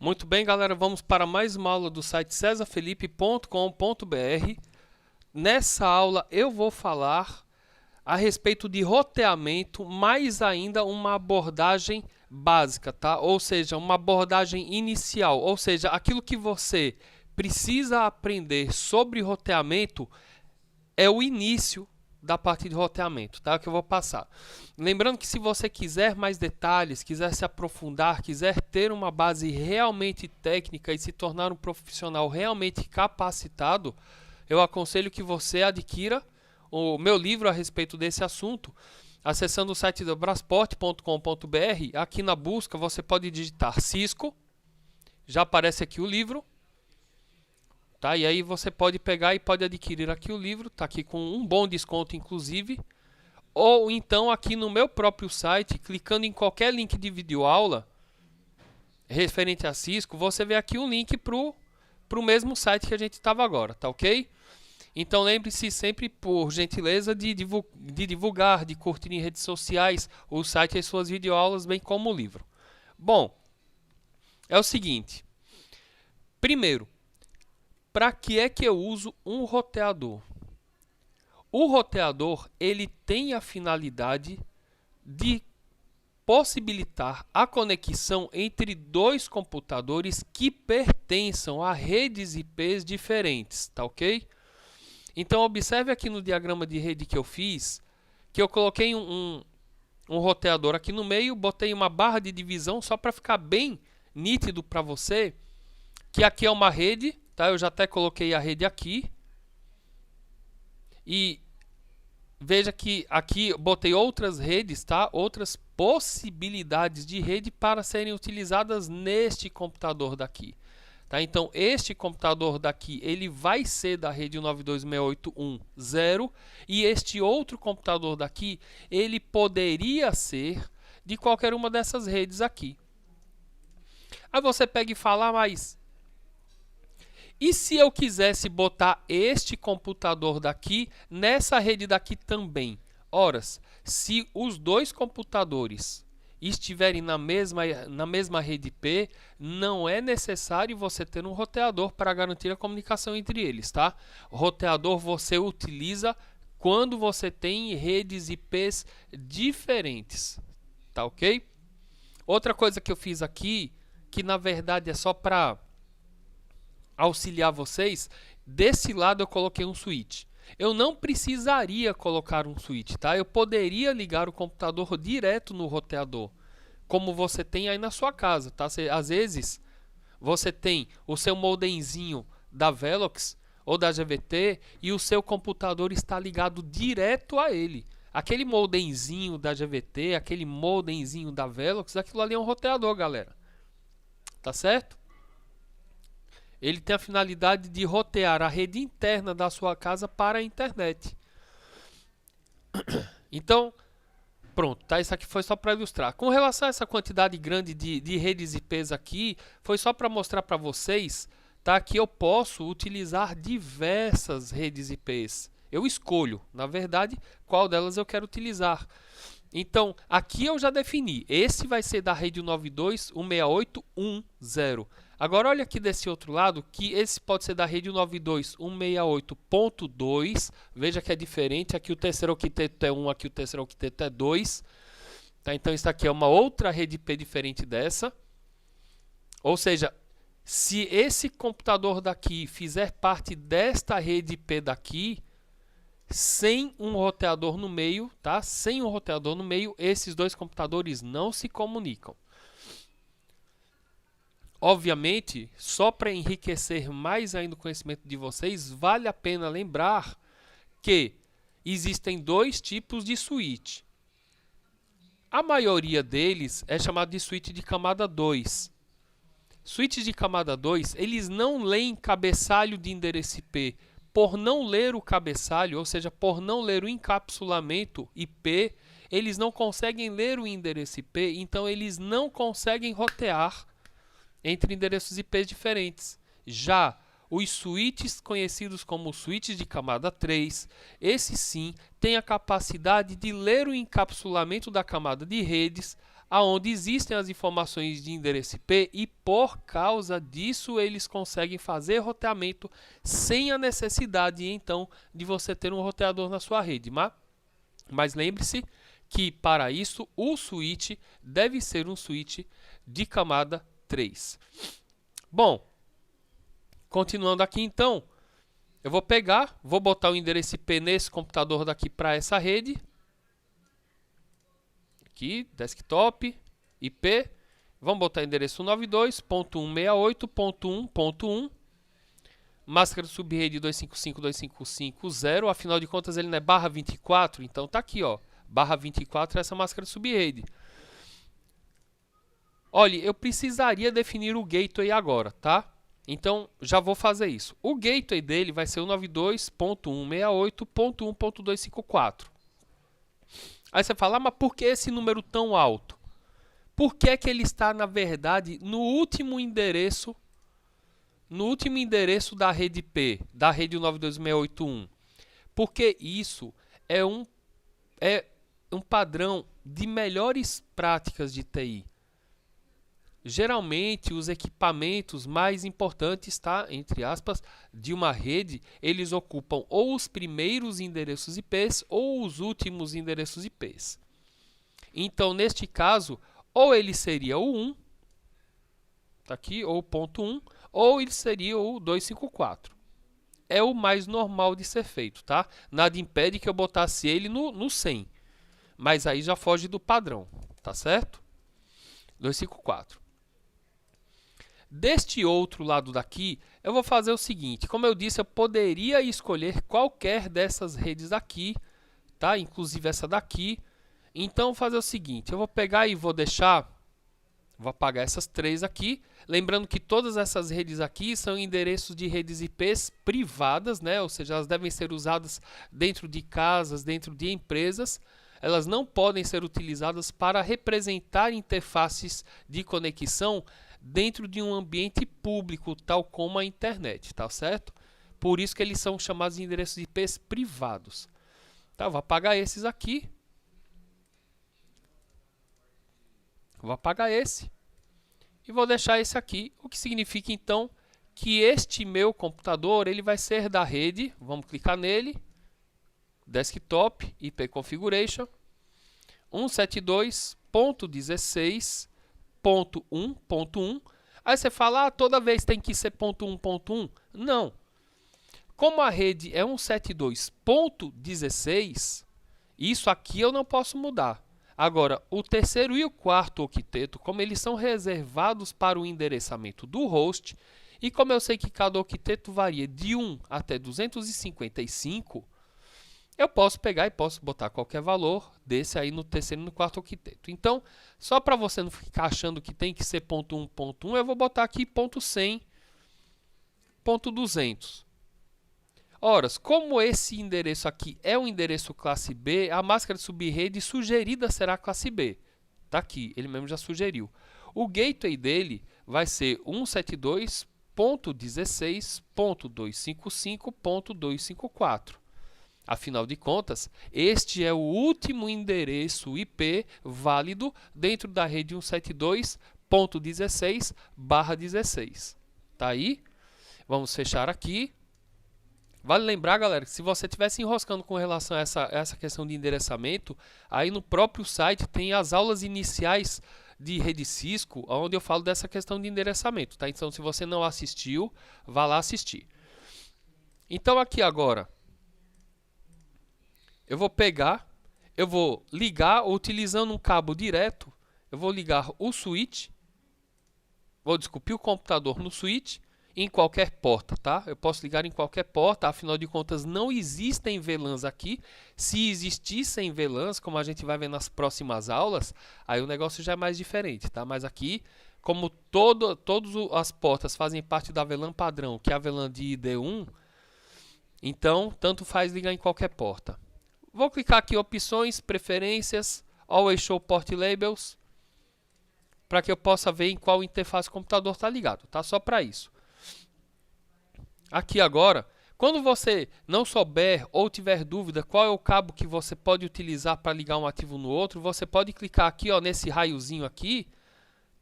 Muito bem, galera, vamos para mais uma aula do site cesarfelipe.com.br. Nessa aula eu vou falar a respeito de roteamento, mais ainda uma abordagem básica, tá? Ou seja, uma abordagem inicial, ou seja, aquilo que você precisa aprender sobre roteamento é o início da parte de roteamento, tá? Que eu vou passar. Lembrando que se você quiser mais detalhes, quiser se aprofundar, quiser ter uma base realmente técnica e se tornar um profissional realmente capacitado, eu aconselho que você adquira o meu livro a respeito desse assunto, acessando o site do brasport.com.br. Aqui na busca você pode digitar Cisco, já aparece aqui o livro. Tá? E aí você pode pegar e pode adquirir aqui o livro, tá aqui com um bom desconto inclusive, ou então aqui no meu próprio site, clicando em qualquer link de videoaula referente a Cisco, você vê aqui um link pro mesmo site que a gente estava agora, tá ok? Então lembre-se sempre, por gentileza, de divulgar, de curtir em redes sociais o site e as suas videoaulas, bem como o livro. Bom, é o seguinte, primeiro, para que é que eu uso um roteador? O roteador ele tem a finalidade de possibilitar a conexão entre dois computadores que pertençam a redes IPs diferentes, tá ok? Então observe aqui no diagrama de rede que eu fiz, que eu coloquei um roteador aqui no meio, botei uma barra de divisão só para ficar bem nítido para você, que aqui é uma rede, tá? Eu já até coloquei a rede aqui. E veja que aqui eu botei outras redes, tá? Outras possibilidades de rede para serem utilizadas neste computador daqui. Tá? Então, este computador daqui, ele vai ser da rede 192.168.1.0 e este outro computador daqui, ele poderia ser de qualquer uma dessas redes aqui. Aí você pega e fala, mas e se eu quisesse botar este computador daqui nessa rede daqui também? Ora, se os dois computadores estiverem na mesma rede IP, não é necessário você ter um roteador para garantir a comunicação entre eles, tá? O roteador você utiliza quando você tem redes IPs diferentes, tá ok? Outra coisa que eu fiz aqui, que na verdade é só para auxiliar vocês, desse lado eu coloquei um switch. Eu não precisaria colocar um switch, tá? Eu poderia ligar o computador direto no roteador, como você tem aí na sua casa, tá? Às vezes você tem o seu modemzinho da Velox ou da GVT e o seu computador está ligado direto a ele. Aquele modemzinho da GVT, aquele modemzinho da Velox, aquilo ali é um roteador, galera. Tá certo? Ele tem a finalidade de rotear a rede interna da sua casa para a internet. Então, pronto, tá? Isso aqui foi só para ilustrar. Com relação a essa quantidade grande de redes IPs aqui, foi só para mostrar para vocês, tá? Que eu posso utilizar diversas redes IPs. Eu escolho, na verdade, qual delas eu quero utilizar. Então, aqui eu já defini. Esse vai ser da rede 192.168.1.0. Agora, olha aqui desse outro lado, que esse pode ser da rede 192.168.2. Veja que é diferente. Aqui o terceiro octeto é 1, aqui o terceiro octeto é 2. Tá? Então, isso aqui é uma outra rede IP diferente dessa. Ou seja, se esse computador daqui fizer parte desta rede IP daqui, sem um roteador no meio, tá? Sem um roteador no meio, esses dois computadores não se comunicam. Obviamente, só para enriquecer mais ainda o conhecimento de vocês, vale a pena lembrar que existem dois tipos de switch. A maioria deles é chamado de switch de camada 2. Switches de camada 2, eles não leem cabeçalho de endereço IP. Por não ler o cabeçalho, ou seja, por não ler o encapsulamento IP, eles não conseguem ler o endereço IP, então eles não conseguem rotear entre endereços IP diferentes. Já os switches conhecidos como switches de camada 3, esses sim têm a capacidade de ler o encapsulamento da camada de redes, aonde existem as informações de endereço IP e por causa disso eles conseguem fazer roteamento sem a necessidade, então, de você ter um roteador na sua rede. Mas lembre-se que para isso o switch deve ser um switch de camada 3. Bom, continuando aqui então, eu vou botar o endereço IP nesse computador daqui para essa rede. Aqui, desktop, IP, vamos botar endereço 192.168.1.1, máscara subrede 255.255.0, afinal de contas ele não é barra 24, então tá aqui, ó, barra 24 é essa máscara subrede. Olha, eu precisaria definir o gateway agora, tá? Então, já vou fazer isso. O gateway dele vai ser o 92.168.1.254. Aí você fala, mas por que esse número tão alto? Por que é que ele está, na verdade, no último endereço da rede IP, da rede 192.168.1? Porque isso é um padrão de melhores práticas de TI. Geralmente, os equipamentos mais importantes, tá, entre aspas, de uma rede, eles ocupam ou os primeiros endereços IPs ou os últimos endereços IPs. Então, neste caso, ou ele seria o 1, tá aqui, ou o ponto 1, ou ele seria o 254. É o mais normal de ser feito, tá? Nada impede que eu botasse ele no 100, mas aí já foge do padrão, tá certo? 254. Deste outro lado daqui, eu vou fazer o seguinte, como eu disse, eu poderia escolher qualquer dessas redes aqui, tá? Inclusive essa daqui. Então, vou fazer o seguinte, eu vou pegar e vou apagar essas três aqui, lembrando que todas essas redes aqui são endereços de redes IPs privadas, né? Ou seja, elas devem ser usadas dentro de casas, dentro de empresas. Elas não podem ser utilizadas para representar interfaces de conexão dentro de um ambiente público, tal como a internet, tá certo? Por isso que eles são chamados de endereços IPs privados. Tá, vou apagar esses aqui. Vou apagar esse. E vou deixar esse aqui, o que significa então que este meu computador ele vai ser da rede, vamos clicar nele, desktop, IP configuration, 172.16.1.1. Aí você fala, toda vez tem que ser .1.1. Não. Como a rede é 172.16, isso aqui eu não posso mudar. Agora, o terceiro e o quarto octeto, como eles são reservados para o endereçamento do host, e como eu sei que cada octeto varia de 1 até 255, eu posso pegar e posso botar qualquer valor desse aí no terceiro e no quarto octeto. Então, só para você não ficar achando que tem que ser .1.1, eu vou botar aqui .100, .200. Ora, como esse endereço aqui é um endereço classe B, a máscara de subrede sugerida será classe B. Está aqui, ele mesmo já sugeriu. O gateway dele vai ser 172.16.255.254. Afinal de contas, este é o último endereço IP válido dentro da rede 172.16/16. Tá aí? Vamos fechar aqui. Vale lembrar, galera, que se você estiver se enroscando com relação a essa questão de endereçamento, aí no próprio site tem as aulas iniciais de rede Cisco, onde eu falo dessa questão de endereçamento, tá? Então, se você não assistiu, vá lá assistir. Então, aqui agora, eu vou ligar, utilizando um cabo direto, eu vou ligar o switch, o computador no switch, em qualquer porta, tá? Eu posso ligar em qualquer porta, afinal de contas não existem VLANs aqui. Se existissem VLANs, como a gente vai ver nas próximas aulas, aí o negócio já é mais diferente, tá? Mas aqui, como todas as portas fazem parte da VLAN padrão, que é a VLAN de ID1, então tanto faz ligar em qualquer porta. Vou clicar aqui em opções, preferências, Always Show Port Labels, para que eu possa ver em qual interface o computador está ligado, tá? Só para isso. Aqui agora, Quando você não souber ou tiver dúvida qual é o cabo que você pode utilizar para ligar um ativo no outro, você pode clicar aqui, ó, nesse raiozinho aqui,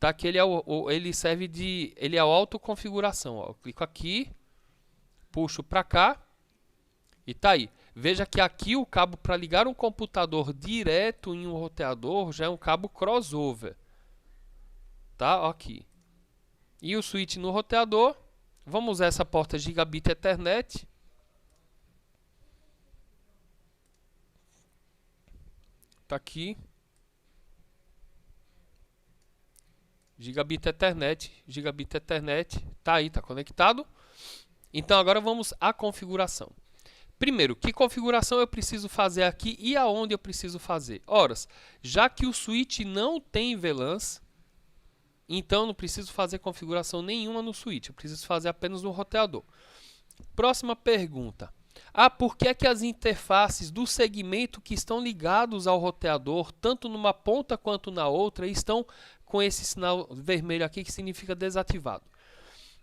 tá? Que ele serve de, ele é a autoconfiguração, ó. Eu clico aqui, puxo para cá e tá aí. Veja que aqui o cabo para ligar um computador direto em um roteador já é um cabo crossover, tá? Aqui. E o switch no roteador. Vamos usar essa porta Gigabit Ethernet. Tá aqui. Gigabit Ethernet. Gigabit Ethernet. Tá aí, tá conectado. Então agora vamos à configuração. Primeiro, que configuração eu preciso fazer aqui e aonde eu preciso fazer? Ora, já que o switch não tem VLANs, então eu não preciso fazer configuração nenhuma no switch, eu preciso fazer apenas no roteador. Próxima pergunta. Por que é que as interfaces do segmento que estão ligados ao roteador, tanto numa ponta quanto na outra, estão com esse sinal vermelho aqui que significa desativado?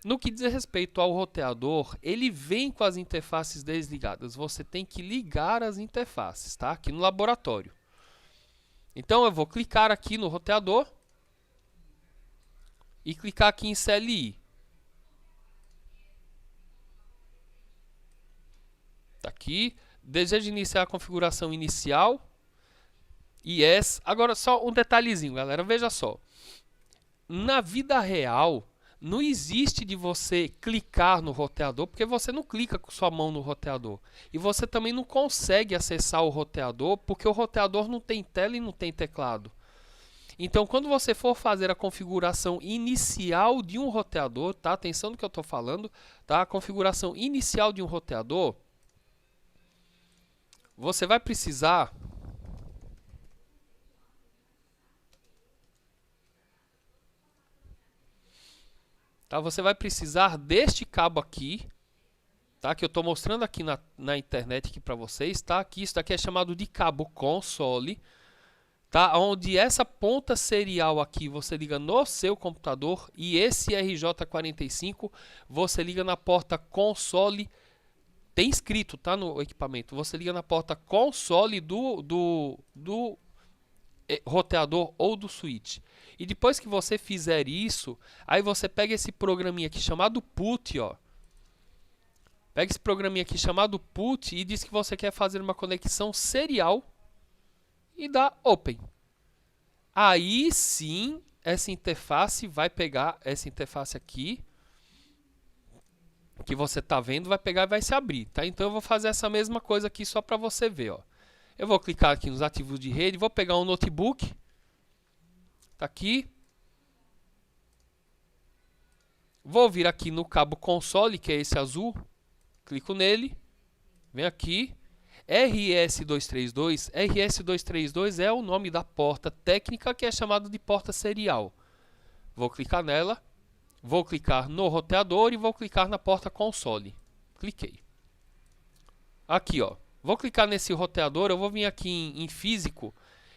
No que diz respeito ao roteador, ele vem com as interfaces desligadas. Você tem que ligar as interfaces, tá? Aqui no laboratório. Então eu vou clicar aqui no roteador e clicar aqui em CLI. Tá aqui. Deseja iniciar a configuração inicial. Yes. Agora só um detalhezinho, galera. Veja só. Na vida real, não existe de você clicar no roteador, porque você não clica com sua mão no roteador. E você também não consegue acessar o roteador, porque o roteador não tem tela e não tem teclado. Então, quando você for fazer a configuração inicial de um roteador, tá? Atenção no que eu estou falando, tá? A configuração inicial de um roteador, você vai precisar tá? Você vai precisar deste cabo aqui, tá? Que eu estou mostrando aqui na internet aqui para vocês, tá? Aqui, isso daqui é chamado de cabo console, tá? Onde essa ponta serial aqui você liga no seu computador e esse RJ45 você liga na porta console. Tem escrito, tá, no equipamento. Você liga na porta console do roteador ou do switch. E depois que você fizer isso, aí você pega esse programinha aqui chamado PUT, ó. Pega esse programinha aqui chamado PUT e diz que você quer fazer uma conexão serial e dá Open. Aí sim, essa interface vai pegar essa interface aqui que você está vendo, vai pegar e vai se abrir, tá? Então eu vou fazer essa mesma coisa aqui só para você ver, ó. Eu vou clicar aqui nos ativos de rede, vou pegar um notebook, tá aqui. Vou vir aqui no cabo console, que é esse azul, clico nele, vem aqui, RS232, RS232 é o nome da porta técnica que é chamada de porta serial. Vou clicar nela. Vou clicar no roteador e vou clicar na porta console. Cliquei. Aqui, ó. Vou clicar nesse roteador, eu vou vir aqui em físico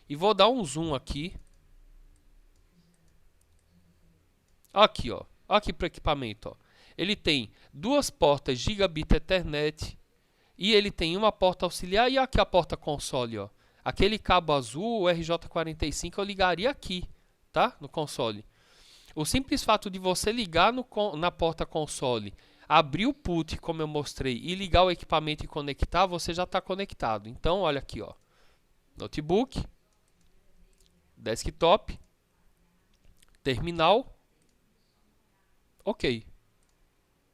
e vou dar um zoom aqui. Aqui, ó. Aqui para o equipamento, ó. Ele tem duas portas Gigabit Ethernet e ele tem uma porta auxiliar e aqui a porta console, ó. Aquele cabo azul, o RJ45, eu ligaria aqui, tá? No console. O simples fato de você ligar na porta console, abrir o PUT, como eu mostrei, e ligar o equipamento e conectar, você já está conectado. Então, olha aqui, ó. Notebook, desktop, terminal, ok.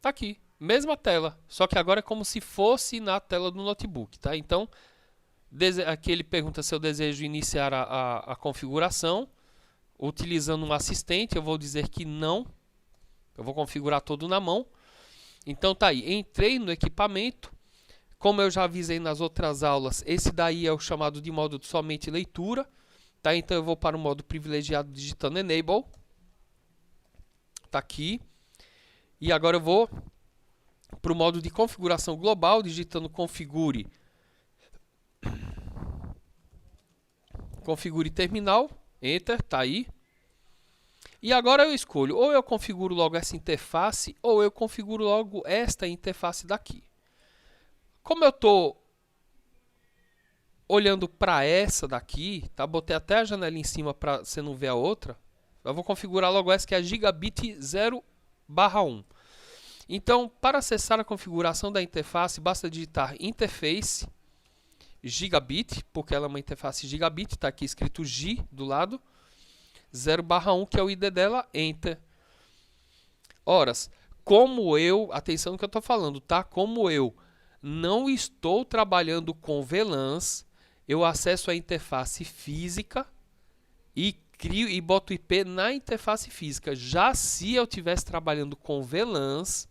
Tá aqui, mesma tela, só que agora é como se fosse na tela do notebook, tá? Então, aqui ele pergunta se eu desejo iniciar a configuração. Utilizando um assistente, eu vou dizer que não. Eu vou configurar todo na mão. Então tá aí, entrei no equipamento. Como eu já avisei nas outras aulas, esse daí é o chamado de modo de somente leitura. Tá? Então eu vou para o modo privilegiado digitando Enable. Tá aqui. E agora eu vou para o modo de configuração global, digitando Configure. Configure terminal. Enter, tá aí. E agora eu escolho, ou eu configuro logo essa interface, ou eu configuro logo esta interface daqui. Como eu estou olhando para essa daqui, tá? Botei até a janela em cima para você não ver a outra. Eu vou configurar logo essa que é a Gigabit 0/1. Então, para acessar a configuração da interface, basta digitar interface Gigabit, porque ela é uma interface Gigabit, está aqui escrito G do lado, 0/1, que é o ID dela, Enter. Horas, como eu, atenção no que eu estou falando, tá? Como eu não estou trabalhando com VLANs, eu acesso a interface física e crio e boto IP na interface física. Já se eu estivesse trabalhando com VLANs,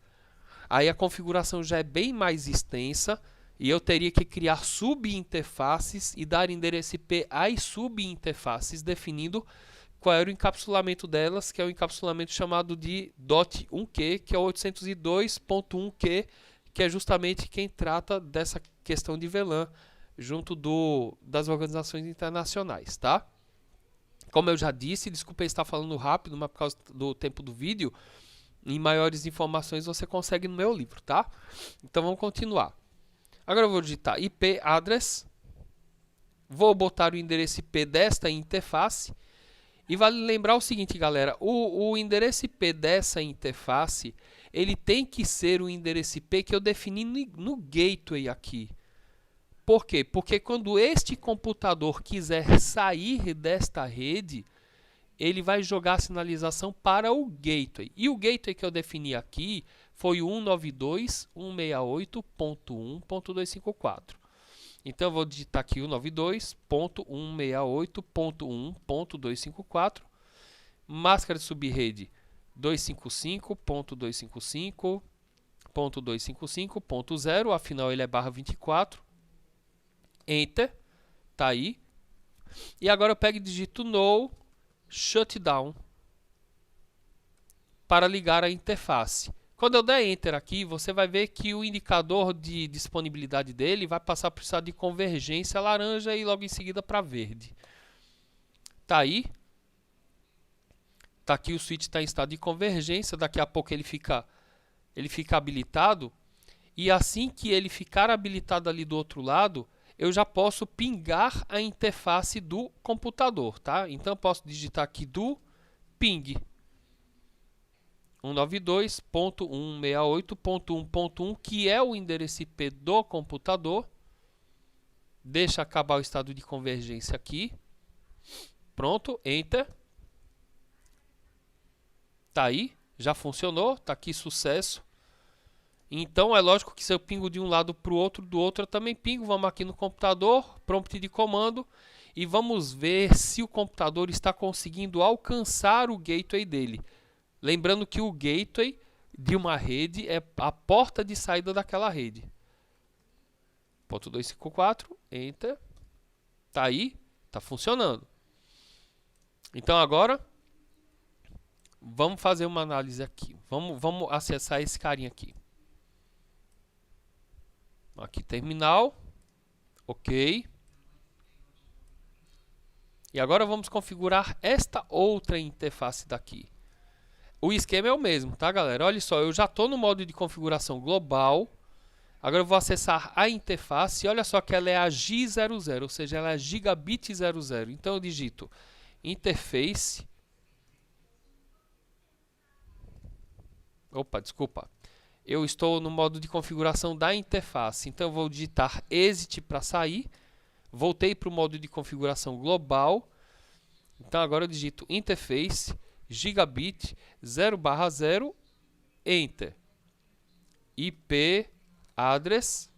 aí a configuração já é bem mais extensa e eu teria que criar subinterfaces e dar endereço IP às subinterfaces, definindo qual era o encapsulamento delas, que é o encapsulamento chamado de .1Q, que é o 802.1Q, que é justamente quem trata dessa questão de VLAN junto das organizações internacionais, tá? Como eu já disse, desculpa estar falando rápido, mas por causa do tempo do vídeo, em maiores informações você consegue no meu livro, tá? Então vamos continuar. Agora eu vou digitar IP address, vou botar o endereço IP desta interface, e vale lembrar o seguinte, galera, o endereço IP dessa interface, ele tem que ser o endereço IP que eu defini no gateway aqui. Por quê? Porque quando este computador quiser sair desta rede, ele vai jogar a sinalização para o gateway. E o gateway que eu defini aqui foi o 192.168.1.254. Então eu vou digitar aqui 192.168.1.254. Máscara de subrede 255.255.255.0, afinal ele é /24. Enter, tá aí. E agora eu pego e digito no shutdown para ligar a interface. Quando eu der Enter aqui, você vai ver que o indicador de disponibilidade dele vai passar por estado de convergência laranja e logo em seguida para verde. Tá aí. Tá aqui, o switch está em estado de convergência, daqui a pouco ele fica habilitado. E assim que ele ficar habilitado ali do outro lado, eu já posso pingar a interface do computador, tá? Então eu posso digitar aqui do ping 192.168.1.1, que é o endereço IP do computador. Deixa acabar o estado de convergência aqui. Pronto, Enter. Tá aí, já funcionou, tá aqui sucesso. Então é lógico que se eu pingo de um lado para o outro, do outro eu também pingo. Vamos aqui no computador, prompt de comando, e vamos ver se o computador está conseguindo alcançar o gateway dele. Lembrando que o gateway de uma rede é a porta de saída daquela rede. Ponto 254, Enter. Tá aí, tá funcionando. Então agora vamos fazer uma análise aqui. Vamos acessar esse carinha aqui. Aqui terminal. Ok. E agora vamos configurar esta outra interface daqui. O esquema é o mesmo, tá, galera? Olha só, eu já estou no modo de configuração global. Agora eu vou acessar a interface. Olha só que ela é a G00, ou seja, ela é a Gigabit 00. Então eu digito interface. Opa, desculpa. Eu estou no modo de configuração da interface. Então eu vou digitar exit para sair. Voltei para o modo de configuração global. Então agora eu digito interface Gigabit 0/0, Enter. IP address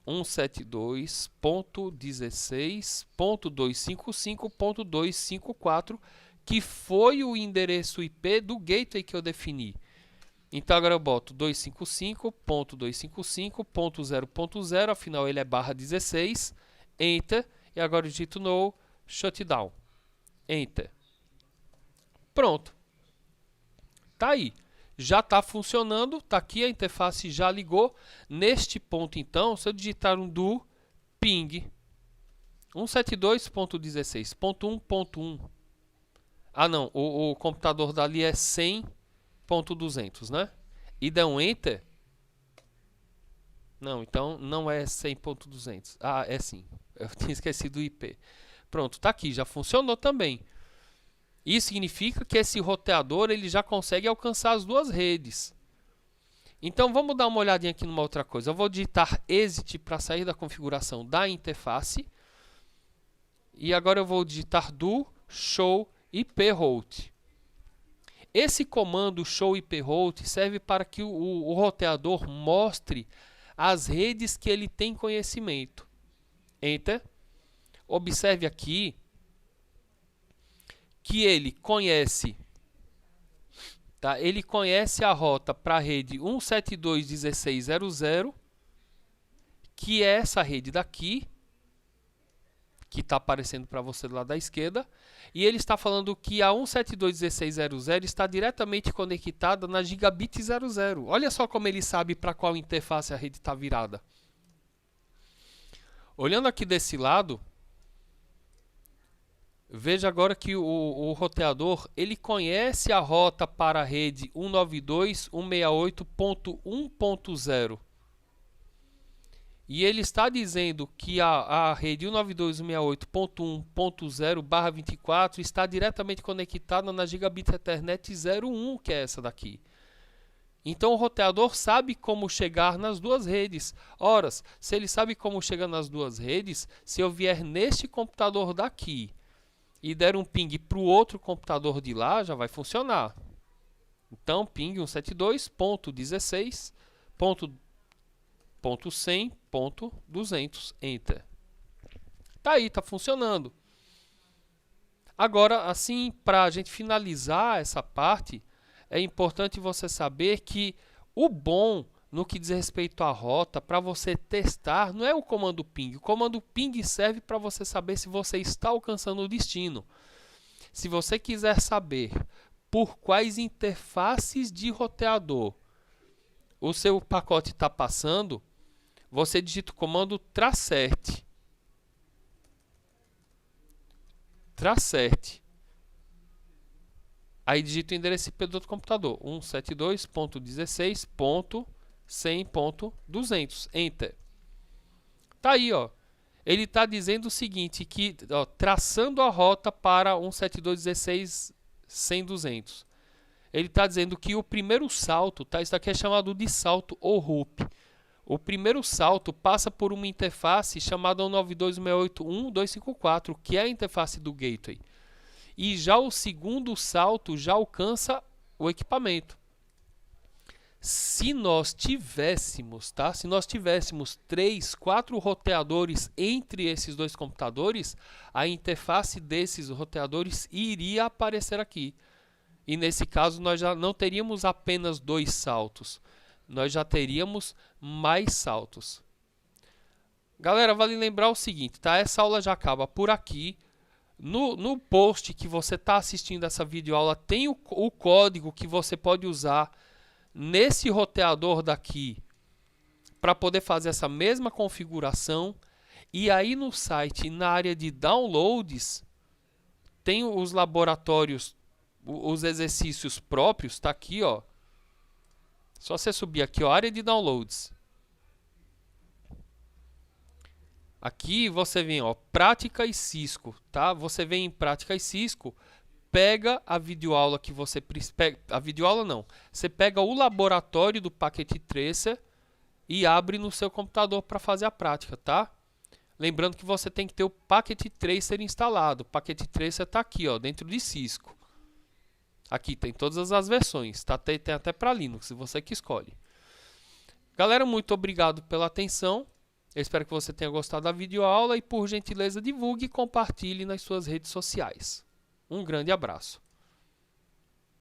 172.16.255.254, que foi o endereço IP do gateway que eu defini. Então agora eu boto 255.255.0.0, afinal ele é /16, Enter, e agora eu digito no shutdown, Enter. Pronto. Tá aí. Já está funcionando, tá aqui, a interface já ligou. Neste ponto então, se eu digitar um do ping 172.16.1.1, ah não, o computador dali é 100.200, né? E der um Enter, Não, então não é 100.200. Ah, é sim. Eu tinha esquecido o IP. Pronto, tá aqui, já funcionou também. Isso significa que esse roteador ele já consegue alcançar as duas redes. Então vamos dar uma olhadinha aqui numa outra coisa. Eu vou digitar exit para sair da configuração da interface. E agora eu vou digitar do show IP route. Esse comando show IP route serve para que o roteador mostre as redes que ele tem conhecimento. Enter. Observe aqui que ele conhece, tá? Ele conhece a rota para a rede 172.16.00, que é essa rede daqui, que está aparecendo para você do lado da esquerda, e ele está falando que a 172.16.00 está diretamente conectada na Gigabit 00. Olha só como ele sabe para qual interface a rede está virada. Olhando aqui desse lado, veja agora que o roteador ele conhece a rota para a rede 192.168.1.0. E ele está dizendo que a rede 192.168.1.0/24 está diretamente conectada na Gigabit Ethernet 01, que é essa daqui. Então o roteador sabe como chegar nas duas redes. Ora, se ele sabe como chegar nas duas redes, se eu vier neste computador daqui e der um ping para o outro computador de lá, já vai funcionar. Então ping 172.16.100.200, enter. Tá aí, tá funcionando. Agora, assim, para a gente finalizar essa parte, é importante você saber que o bom no que diz respeito à rota, para você testar, não é o comando ping. O comando ping serve para você saber se você está alcançando o destino. Se você quiser saber por quais interfaces de roteador o seu pacote está passando, você digita o comando tracert. Tracert. Aí digita o endereço IP do outro computador, 172.16.100.200, enter. Tá aí, ó. Ele está dizendo o seguinte, que ó, traçando a rota para 172.16.100.200. Ele está dizendo que o primeiro salto, tá? Isso aqui é chamado de salto ou hoop. O primeiro salto passa por uma interface chamada 192.168.1.254, que é a interface do gateway. E já o segundo salto já alcança o equipamento. Se nós tivéssemos, tá? Se nós tivéssemos 3, 4 roteadores entre esses dois computadores, a interface desses roteadores iria aparecer aqui. E nesse caso nós já não teríamos apenas 2 saltos, nós já teríamos mais saltos. Galera, vale lembrar o seguinte, tá? Essa aula já acaba por aqui. No post que você está assistindo essa videoaula tem o código que você pode usar nesse roteador daqui para poder fazer essa mesma configuração. E aí no site, na área de downloads, tem os laboratórios, os exercícios próprios, tá aqui, ó. Só você subir aqui, ó, área de downloads. Aqui você vem, ó, prática e Cisco, tá? Você vem em prática e Cisco, pega a videoaula que você precisa, a videoaula não. Você pega o laboratório do Packet Tracer e abre no seu computador para fazer a prática, tá? Lembrando que você tem que ter o Packet Tracer instalado. O Packet Tracer está aqui, ó, dentro de Cisco. Aqui tem todas as versões, tá? Tem até para Linux, se você que escolhe. Galera, muito obrigado pela atenção. Eu espero que você tenha gostado da videoaula e, por gentileza, divulgue e compartilhe nas suas redes sociais. Um grande abraço.